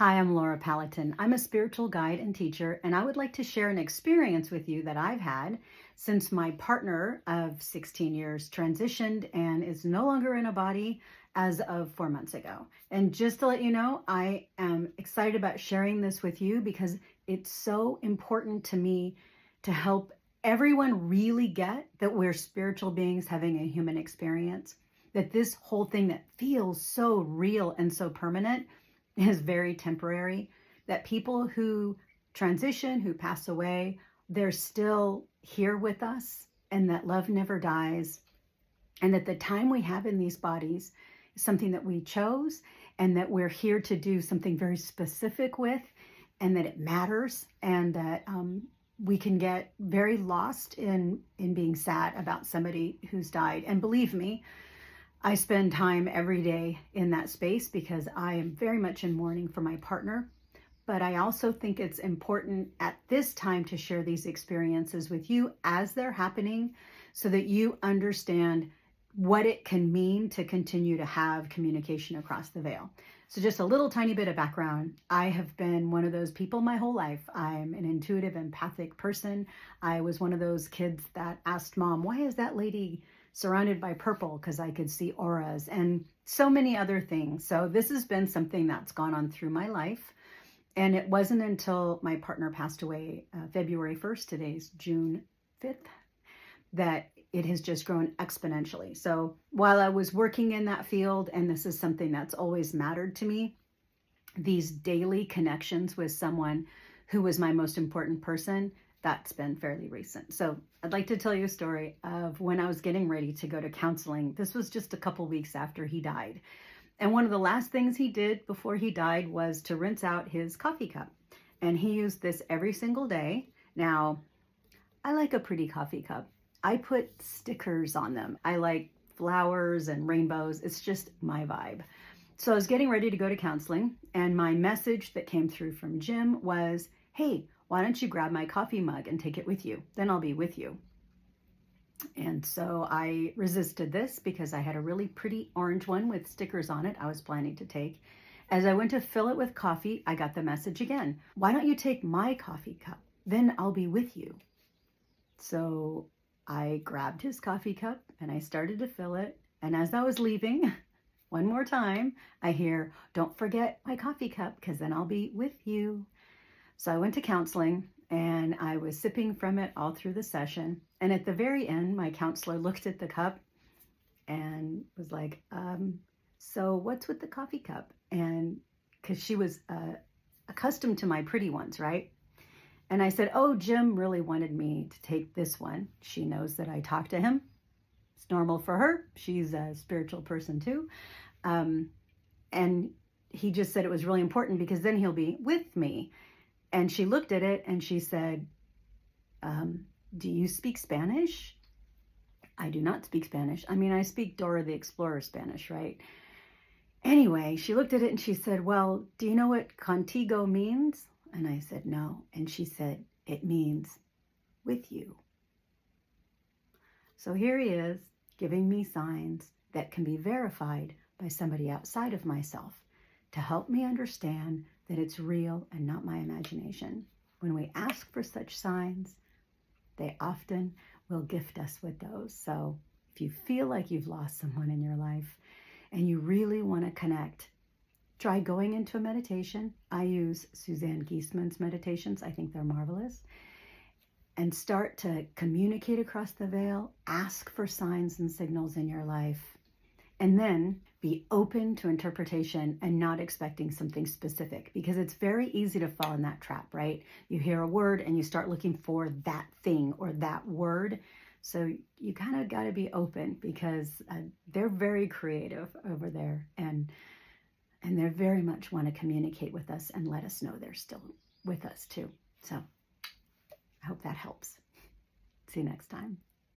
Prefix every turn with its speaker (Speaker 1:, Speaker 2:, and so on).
Speaker 1: Hi, I'm Laura Palatin. I'm a spiritual guide and teacher, and I would like to share an experience with you that I've had since my partner of 16 years transitioned and is no longer in a body as of 4 months ago. And just to let you know, I am excited about sharing this with you because it's so important to me to help everyone really get that we're spiritual beings having a human experience, that this whole thing that feels so real and so permanent is very temporary, that people who transition, who pass away, they're still here with us, and that love never dies, and that the time we have in these bodies is something that we chose, and that we're here to do something very specific with, and that it matters, and that we can get very lost in being sad about somebody who's died. And believe me, I spend time every day in that space because I am very much in mourning for my partner. But I also think it's important at this time to share these experiences with you as they're happening so that you understand what it can mean to continue to have communication across the veil. So just a little tiny bit of background. I have been one of those people my whole life. I'm an intuitive, empathic person. I was one of those kids that asked mom, why is that lady surrounded by purple? Because I could see auras and so many other things. So this has been something that's gone on through my life. And it wasn't until my partner passed away February 1st, today's June 5th, that it has just grown exponentially. So while I was working in that field, and this is something that's always mattered to me, these daily connections with someone who was my most important person, that's been fairly recent. So I'd like to tell you a story of when I was getting ready to go to counseling. This was just a couple weeks after he died. And one of the last things he did before he died was to rinse out his coffee cup. And he used this every single day. Now, I like a pretty coffee cup. I put stickers on them. I like flowers and rainbows. It's just my vibe. So I was getting ready to go to counseling, and my message that came through from Jim was, hey, why don't you grab my coffee mug and take it with you? Then I'll be with you. And so I resisted this because I had a really pretty orange one with stickers on it I was planning to take. As I went to fill it with coffee, I got the message again. Why don't you take my coffee cup? Then I'll be with you. So I grabbed his coffee cup and I started to fill it. And as I was leaving, one more time, I hear, don't forget my coffee cup because then I'll be with you. So I went to counseling and I was sipping from it all through the session. And at the very end, my counselor looked at the cup and was like, so what's with the coffee cup? And because she was accustomed to my pretty ones, right? And I said, oh, Jim really wanted me to take this one. She knows that I talk to him. It's normal for her. She's a spiritual person too. And he just said it was really important because then he'll be with me. And she looked at it and she said, do you speak Spanish? I do not speak Spanish. I mean, I speak Dora the Explorer Spanish, right? Anyway, she looked at it and she said, well, do you know what contigo means? And I said, no. And she said, it means with you. So here he is giving me signs that can be verified by somebody outside of myself to help me understand that it's real and not my imagination. When we ask for such signs, they often will gift us with those. So if you feel like you've lost someone in your life and you really want to connect, try going into a meditation. I use Suzanne Gieseman's meditations. I think they're marvelous. And start to communicate across the veil, ask for signs and signals in your life, and then be open to interpretation and not expecting something specific, because it's very easy to fall in that trap, right? You hear a word and you start looking for that thing or that word. So you kind of got to be open because they're very creative over there, and they very much want to communicate with us and let us know they're still with us too. So I hope that helps. See you next time.